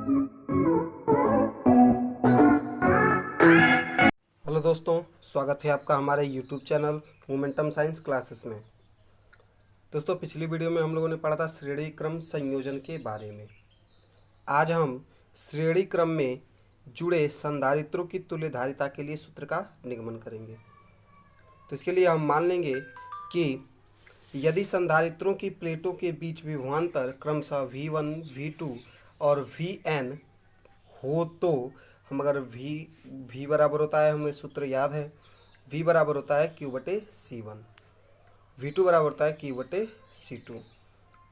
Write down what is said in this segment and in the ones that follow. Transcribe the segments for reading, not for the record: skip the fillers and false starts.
Hello दोस्तों, स्वागत है आपका हमारे YouTube channel momentum science classes में। दोस्तों, पिछली वीडियो में हम लोगों ने पढ़ा था श्रेणी क्रम संयोजन के बारे में। आज हम श्रेणी क्रम में जुड़े संधारित्रों की तुल्यधारिता के लिए सूत्र का निगमन करेंगे। तो इसके लिए हम मान लेंगे कि यदि संधारित्रों की प्लेटों के बीच विभवांतर क्रमशः V1, V2 और Vn हो तो हम अगर V बराबर होता है, हमें सूत्र याद है, V बराबर होता है Q/C1, V2 बराबर होता है Q/C2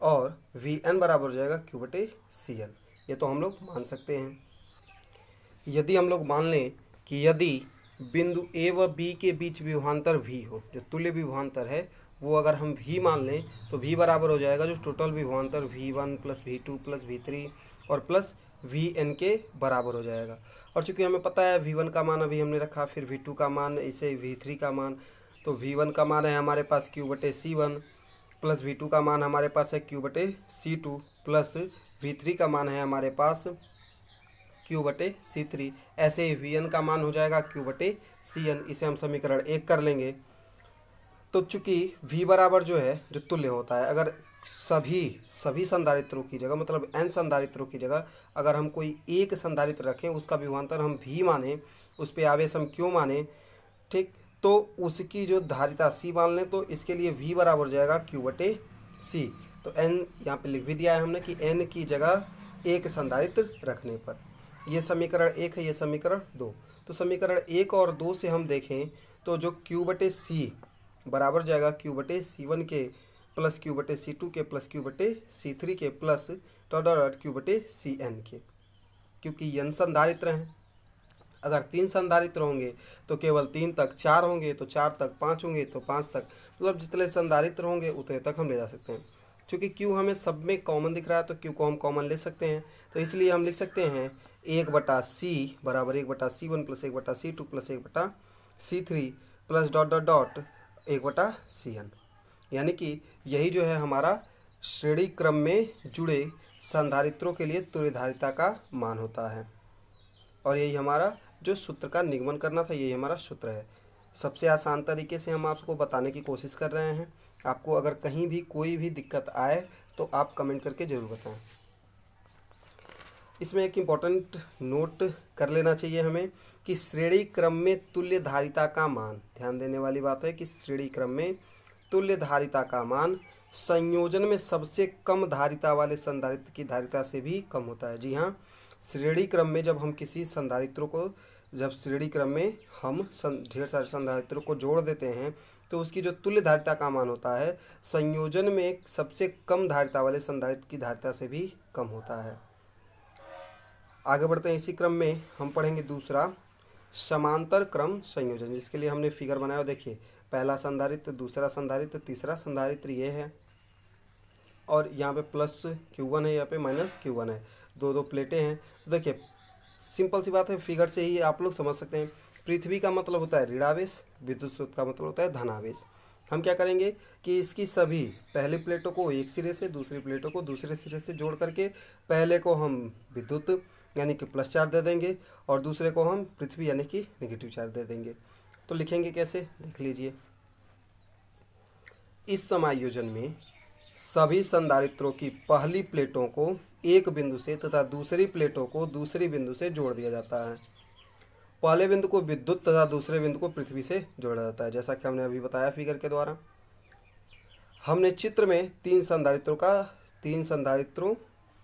और Vn बराबर हो जाएगा Q/Cn। ये तो हम लोग मान सकते हैं। यदि हम लोग मान लें कि यदि बिंदु A व B के बीच विभवांतर V हो, जो तुल्य विभवांतर है वो अगर हम V मान लें तो V बराबर हो जाएगा जो टोटल विभवांतर V1 plus V2 plus V3 और प्लस Vn के बराबर हो जाएगा। और चूंकि हमें पता है V1 का मान अभी हमने रखा, फिर V2 का मान, इसे V3 का मान, तो V1 का मान है हमारे पास Q/C1 प्लस V2 का मान हमारे पास है Q/C2 प्लस V3 का मान है हमारे पास Q/C3। ऐसे ही Vn का मान हो जाएगा Q/Cn। इसे हम समीकरण 1 कर लेंगे। तो चूंकि V बराबर जो है, जो तुल्य होता है, अगर सभी संधारित्रों की जगह, मतलब n संधारित्रों की जगह अगर हम कोई एक संधारित्र रखें, उसका विभवांतर हम V माने, उस पर आवेश हम Q माने, ठीक, तो उसकी जो धारिता C मान लें, तो इसके लिए V बराबर हो जाएगा Q/C। तो n यहाँ पे लिख भी दिया है हमने कि n की जगह एक संधारित्र रखने पर। ये समीकरण 1 है, ये समीकरण 2। तो समीकरण 1 और 2 से हम देखें तो जो Q/C बराबर जाएगा Q/C1 के प्लस Q/C2 के प्लस Q/C3 के प्लस डॉट Q/Cn के, क्योंकि n संधारित्र हैं। अगर 3 संधारित्र होंगे तो केवल 3 तक, 4 होंगे तो 4 तक, 5 होंगे तो 5 तक, मतलब जितने संधारित्र होंगे उतने तक हम ले जा सकते हैं। क्योंकि Q हमें सब में कॉमन दिख रहा है तो Q को हम कॉमन ले सकते हैं। तो इसलिए हम लिख सकते हैं 1/C बराबर 1/C1 plus 1/C2 plus 1/C3 plus dot dot dot 1/Cn। यानी कि यही जो है हमारा श्रेणी क्रम में जुड़े संधारित्रों के लिए तुल्यधारिता का मान होता है। और यही हमारा जो सूत्र का निगमन करना था, यही हमारा सूत्र है। सबसे आसान तरीके से हम आपको बताने की कोशिश कर रहे हैं। आपको अगर कहीं भी कोई भी दिक्कत आए तो आप कमेंट करके ज़रूर बताएं। इसमें एक इम्पॉर्टेंट नोट कर लेना चाहिए हमें कि श्रेणी क्रम में तुल्यधारिता का मान, ध्यान देने वाली बात है कि श्रेणी क्रम में तुल्यधारिता का मान संयोजन में सबसे कम धारिता वाले संधारित्र की धारिता से भी कम होता है। जी हाँ, श्रेणी क्रम में जब हम किसी संधारित्रों को, जब श्रेणी क्रम में हम ढेर सारे संधारित्रों को जोड़ देते हैं तो उसकी जो तुल्य धारिता का मान होता है संयोजन में सबसे कम धारिता वाले संधारित्र की धारिता से भी कम होता है। आगे बढ़ते हैं। इसी क्रम में हम पढ़ेंगे दूसरा समांतर क्रम संयोजन, जिसके लिए हमने फिगर बनाया। देखिए, पहला संधारित्र, दूसरा संधारित्र, तीसरा संधारित्र ये है और यहाँ पे प्लस Q1 है, यहाँ पे माइनस Q1 है, दो दो प्लेटें हैं। तो देखिए, सिंपल सी बात है, फिगर से ही आप लोग समझ सकते हैं। पृथ्वी का मतलब होता है ऋणावेश, विद्युत स्रोत का मतलब होता है धनावेश। हम क्या करेंगे कि इसकी सभी पहली प्लेटों को एक सिरे से, दूसरी प्लेटों को दूसरे सिरे से जोड़ करके पहले को हम विद्युत यानी कि प्लस चार्ज दे देंगे और दूसरे को हम पृथ्वी यानी कि नेगेटिव चार्ज दे देंगे। तो लिखेंगे कैसे, देख लीजिए। इस समायोजन में सभी संधारित्रों की पहली प्लेटों को एक बिंदु से तथा दूसरी प्लेटों को दूसरी बिंदु से जोड़ दिया जाता है। पहले बिंदु को विद्युत तथा दूसरे बिंदु को पृथ्वी से जोड़ा जाता है, जैसा कि हमने अभी बताया फिगर के द्वारा। हमने चित्र में तीन संधारित्रों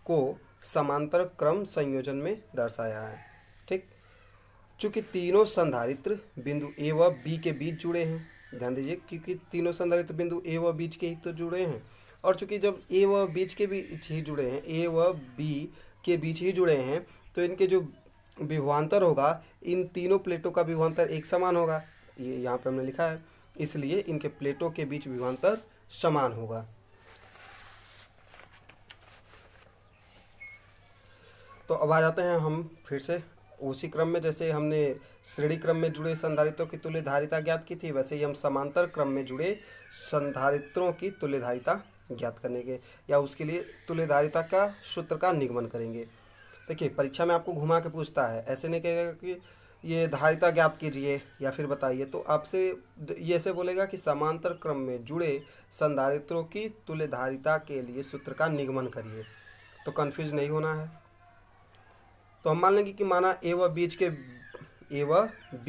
को समांतर क्रम संयोजन में दर्शाया है। ठीक, चूंकि तीनों संधारित्र बिंदु ए व बी के बीच जुड़े हैं, ध्यान दीजिए, क्योंकि तीनों संधारित्र बिंदु ए व बीच के ही तो जुड़े हैं। और चूंकि जब ए व बीच के बीच ही जुड़े हैं, ए व बी के बीच ही जुड़े हैं, तो इनके जो विभवांतर होगा, इन तीनों प्लेटों का विभवांतर एक समान होगा। ये यहाँ पे हमने लिखा है, इसलिए इनके प्लेटों के बीच विभवांतर समान होगा। तो अब आ जाते हैं हम फिर से उसी क्रम में, जैसे हमने श्रेणी क्रम में जुड़े संधारित्रों की तुल्यधारिता ज्ञात की थी, वैसे ही हम समांतर क्रम में जुड़े संधारित्रों की तुल्यधारिता ज्ञात करने के या उसके लिए तुल्यधारिता का सूत्र का निगमन करेंगे। देखिए परीक्षा में आपको घुमा के पूछता है, ऐसे नहीं कहेगा कि ये धारिता ज्ञात कीजिए या फिर बताइए, तो आपसे ये ऐसे बोलेगा कि समांतर क्रम में जुड़े संधारित्रों की तुल्य धारिता के लिए सूत्र का निगमन करिए। तो कंफ्यूज नहीं होना है। तो हम मान लेंगे कि माना ए व बी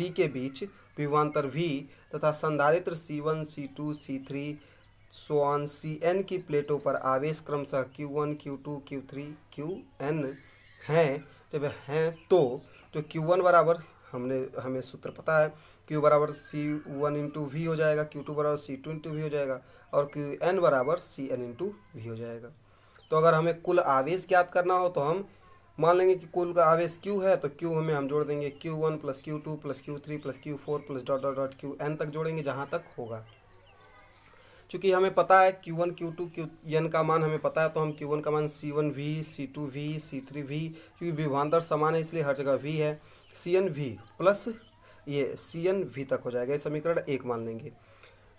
के बीच विभवांतर V तथा संधारित्र C1 C2 C3 Cn की प्लेटों पर आवेश क्रमशः Q1 Q2 Q3 Qn हैं। जब हैं तो जो Q1 बराबर हमें सूत्र पता है, Q बराबर C1 इंटू वी हो जाएगा, Q2 बराबर C2 इंटू वी हो जाएगा और Qn बराबर Cn इंटू वी हो जाएगा। तो अगर हमें कुल आवेश ज्ञात करना हो तो हम मान लेंगे कि कुल का आवेश Q है, तो Q हमें हम जोड़ देंगे Q1 plus Q2 plus Q3 plus Q4 plus dot dot dot Qn तक जोड़ेंगे जहाँ तक होगा। चूँकि हमें पता है Q1 Q2 Qn का मान हमें पता है, तो हम Q1 का मान C1V C2V C3V, क्योंकि विभवांतर समान है इसलिए हर जगह V है, CnV प्लस ये CnV तक हो जाएगा। ये समीकरण 1 मान लेंगे।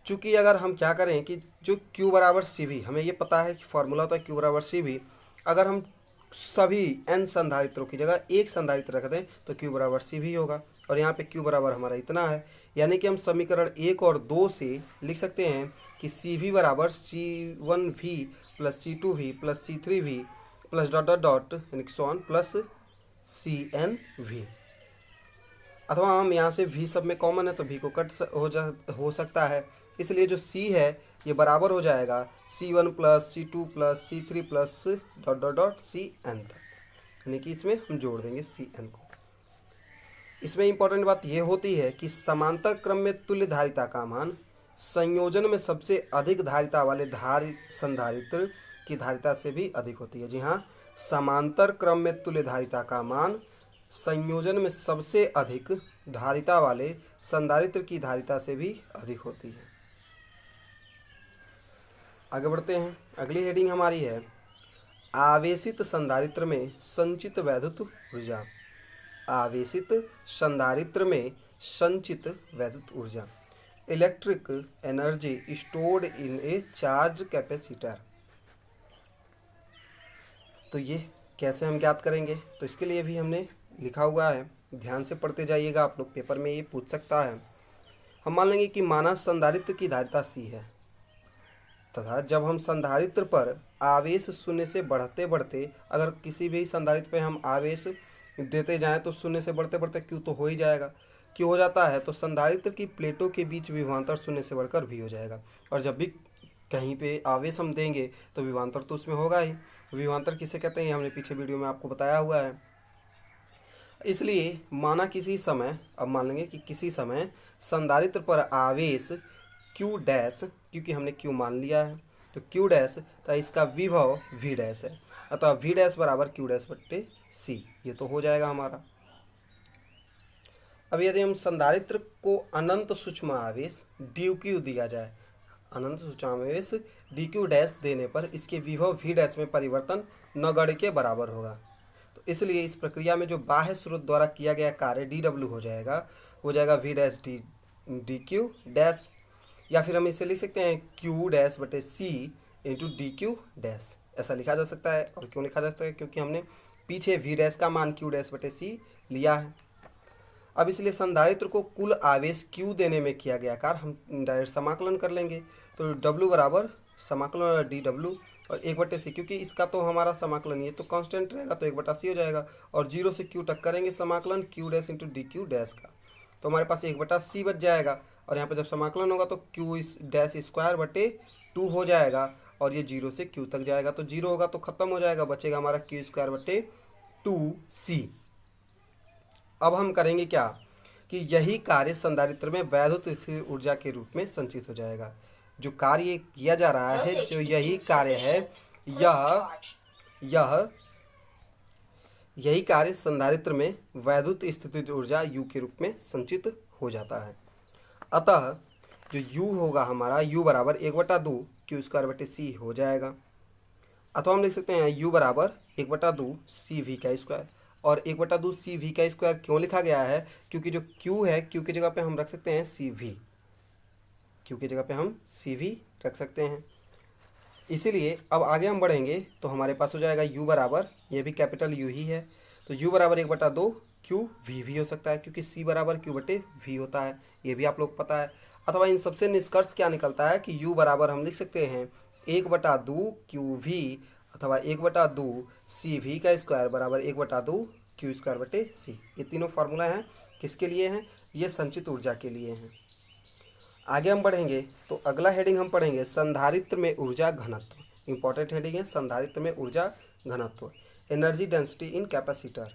चूँकि अगर हम क्या करें कि जो Q बराबर CV, हमें ये पता है कि फॉर्मूला होता है Q बराबर CV, अगर हम सभी n संधारित्रों की जगह एक संधारित्र रख दें तो Q बराबर CV होगा, और यहाँ पे Q बराबर हमारा इतना है, यानी कि हम समीकरण 1 और 2 से लिख सकते हैं कि CV बराबर C1V plus C2V plus C3V plus dot dot dot यानी कि सॉन प्लस CnV। अथवा हम यहाँ से V सब में कॉमन है तो V को कट हो सकता है, इसलिए जो C है ये बराबर हो जाएगा C1 plus C2 plus C3 plus dot dot dot Cn तक, यानी कि इसमें हम जोड़ देंगे Cn को। इसमें इंपॉर्टेंट बात ये होती है कि समांतर क्रम में तुल्य धारिता का मान संयोजन में सबसे अधिक धारिता वाले संधारित्र की धारिता से भी अधिक होती है। जी हाँ, समांतर क्रम में तुल्य धारिता का मान संयोजन में सबसे अधिक धारिता वाले संधारित्र की धारिता से भी अधिक होती है। आगे बढ़ते हैं। अगली हेडिंग हमारी है आवेशित संधारित्र में संचित वैद्युत ऊर्जा। आवेशित संधारित्र में संचित वैद्युत ऊर्जा, electric energy stored in A charge capacitor. तो ये कैसे हम ज्ञात करेंगे, तो इसके लिए भी हमने लिखा हुआ है, ध्यान से पढ़ते जाइएगा, आप लोग पेपर में ये पूछ सकता है। हम मान लेंगे कि माना संधारित्र की धारिता C है तथा जब हम संधारित्र पर आवेश शून्य से बढ़ते बढ़ते, अगर किसी भी संधारित्र पे हम आवेश देते जाएं तो शून्य से बढ़ते बढ़ते Q तो हो ही जाएगा। Q हो जाता है तो संधारित्र की प्लेटों के बीच विभवांतर शून्य से बढ़कर V हो जाएगा, और जब भी कहीं पे आवेश हम देंगे तो विभवांतर तो उसमें होगा ही। विभवांतर किसे कहते हैं हमने पीछे वीडियो में आपको बताया हुआ है। इसलिए माना किसी समय, अब मान लेंगे कि किसी समय संधारित्र पर आवेश Q डैश, क्योंकि हमने Q मान लिया है तो Q डैश, तो इसका विभव V डैश है, अतः V डैश बराबर Q डैश बट्टे C, ये तो हो जाएगा हमारा। अब यदि हम संधारित्र को अनंत सूक्ष्म आवेश dq दिया जाए, अनंत सूक्ष्म आवेश dq डैश देने पर इसके विभव V डैश में परिवर्तन नगण्य के बराबर होगा। तो इसलिए इस प्रक्रिया में जो बाह्य स्रोत द्वारा किया गया कार्य dw हो जाएगा V डैश dq डैश, या फिर हम इसे लिख सकते हैं Q डैश बटे C इंटू dq डैश, ऐसा लिखा जा सकता है। और क्यों लिखा जा सकता है, क्योंकि हमने पीछे V डैश का मान Q डैश बटे C लिया है। अब इसलिए संधारित्र को कुल आवेश Q देने में किया गया कार्य हम डायरेक्ट समाकलन कर लेंगे, तो W बराबर समाकलन dw और 1/c, क्योंकि इसका तो हमारा समाकलन ये तो कांस्टेंट रहेगा तो 1/c हो जाएगा, और 0 से Q तक करेंगे समाकलन Q dash into dq dash का, तो हमारे पास 1/c बच जाएगा। और यहाँ पर जब समाकलन होगा तो Q डैश स्क्वायर बटे 2 हो जाएगा, और ये 0 से Q तक जाएगा, तो 0 होगा तो खत्म हो जाएगा, बचेगा हमारा Q स्क्वायर बटे 2c। अब हम करेंगे क्या कि यही कार्य संधारित्र में वैद्युत स्थिर ऊर्जा के रूप में संचित हो जाएगा। जो कार्य किया जा रहा है, जो यही कार्य है, यही कार्य संधारित्र में वैद्युत स्थितिज ऊर्जा U के रूप में संचित हो जाता है। अतः जो U होगा हमारा, U बराबर 1/2 Q स्क्वायर बटे C हो जाएगा, अथवा हम लिख सकते हैं U बराबर 1/2 CV का स्क्वायर। और 1/2 CV का स्क्वायर क्यों लिखा गया है, क्योंकि जो Q है, Q की जगह पे हम रख सकते हैं CV, Q की जगह पे हम CV रख सकते हैं। इसीलिए अब आगे हम बढ़ेंगे तो हमारे पास हो जाएगा u बराबर, ये भी कैपिटल U ही है, तो u बराबर 1/2 क्यू वी भी हो सकता है क्योंकि c बराबर q/v होता है, ये भी आप लोग पता है। अथवा इन सबसे निष्कर्ष क्या निकलता है कि u बराबर हम लिख सकते हैं 1/2 QV अथवा 1/2 CV का स्क्वायर बराबर 1/2 Q²/C। ये तीनों फार्मूला हैं, किसके लिए हैं? ये संचित ऊर्जा के लिए हैं। आगे हम बढ़ेंगे तो अगला हेडिंग हम पढ़ेंगे संधारित्र में ऊर्जा घनत्व। इंपॉर्टेंट हेडिंग है संधारित्र में ऊर्जा घनत्व, एनर्जी डेंसिटी इन कैपेसिटर।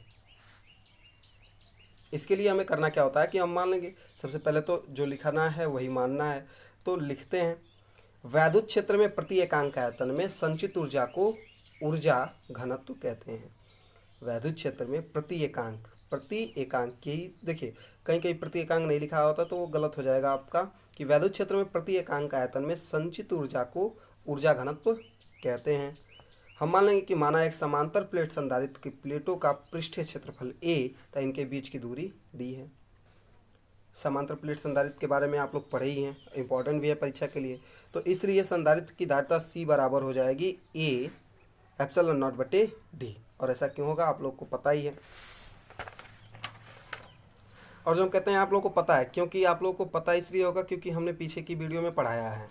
इसके लिए हमें करना क्या होता है कि हम मान लेंगे, सबसे पहले तो जो लिखना है वही मानना है। तो लिखते हैं वैद्युत क्षेत्र में प्रति एकांक आयतन में संचित ऊर्जा को ऊर्जा घनत्व कहते हैं। वैद्युत क्षेत्र में प्रति एकांक यही देखिए, कहीं कहीं प्रति एकांक नहीं लिखा होता तो वो गलत हो जाएगा आपका, कि वैद्युत क्षेत्र में प्रति एकांक आयतन में संचित ऊर्जा को ऊर्जा घनत्व कहते हैं। हम मान लेंगे कि माना एक समांतर प्लेट संधारित्र की प्लेटों का पृष्ठीय क्षेत्रफल a तथा इनके बीच की दूरी d है। समांतर प्लेट संधारित्र के बारे में आप लोग पढ़े ही हैं, इंपॉर्टेंट भी है परीक्षा के लिए। तो इसलिए संधारित्र की धारिता c बराबर हो जाएगी a ε0/d। और ऐसा क्यों होगा आप लोग को पता ही है। और जो हम कहते हैं आप लोग को पता है, क्योंकि आप लोग को पता इसलिए होगा क्योंकि हमने पीछे की वीडियो में पढ़ाया है।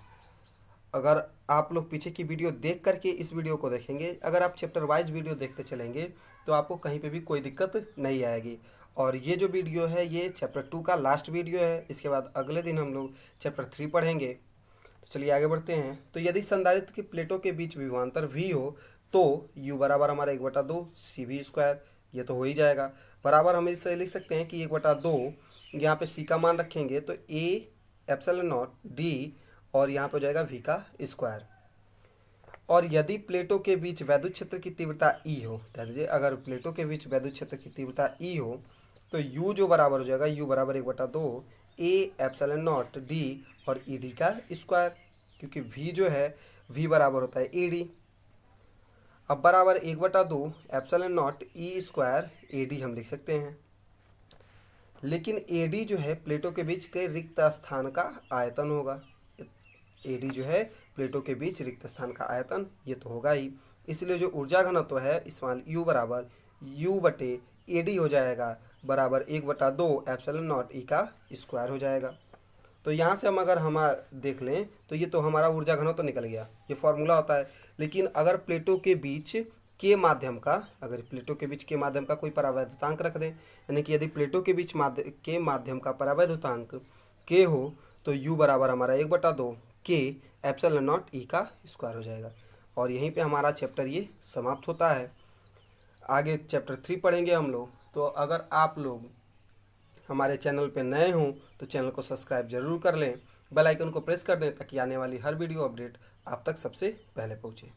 अगर आप लोग पीछे की वीडियो देख करके इस वीडियो को देखेंगे, अगर आप चैप्टर वाइज वीडियो देखते चलेंगे तो आपको कहीं पे भी कोई दिक्कत नहीं आएगी। और ये जो वीडियो है ये चैप्टर 2 का लास्ट वीडियो है। इसके बाद अगले दिन हम लोग चैप्टर 3 पढ़ेंगे। तो चलिए आगे बढ़ते हैं। तो यदि संधारित्र की प्लेटों के बीच विभवांतर v हो तो u बराबर हमारा 1/2 CV², ये तो हो ही जाएगा। बराबर हम इसे लिख सकते हैं कि 1/2, यहाँ पे c का मान रखेंगे तो a ε0d और यहाँ पे हो जाएगा v का स्क्वायर। और यदि प्लेटों के बीच वैद्युत क्षेत्र की तीव्रता E हो, ध्यान दीजिए अगर प्लेटों के बीच वैद्युत क्षेत्र की तीव्रता E हो तो u जो बराबर हो जाएगा u बराबर 1/2 a ε0d और ed का स्क्वायर, क्योंकि v जो है v बराबर होता है ed। अब बराबर 1/2 ε0e² ad हम लिख सकते हैं। लेकिन ad जो है प्लेटों के बीच के रिक्त स्थान का आयतन होगा। ad जो है प्लेटों के बीच रिक्त स्थान का आयतन, ये तो होगा ही। इसलिए जो ऊर्जा घनत्व है स्मॉल u बराबर u/ad हो जाएगा बराबर 1/2 ε0e का स्क्वायर हो जाएगा। तो यहाँ से हम देख लें तो ये तो हमारा ऊर्जा घनत्व तो निकल गया, ये फॉर्मूला होता है। लेकिन अगर प्लेटों के बीच के माध्यम का कोई परावैद्युतांक रख दें, यानी कि यदि प्लेटों के बीच के माध्यम का परावैद्युतांक k हो तो u बराबर हमारा 1/2 k ε0e का स्क्वायर हो जाएगा। और यहीं पे हमारा चैप्टर ये समाप्त होता है। आगे चैप्टर 3 पढ़ेंगे हम लोग। तो अगर आप लोग हमारे चैनल पे नए हों तो चैनल को सब्सक्राइब जरूर कर लें, बेल आइकन को प्रेस कर दें ताकि आने वाली हर वीडियो अपडेट आप तक सबसे पहले पहुँचे।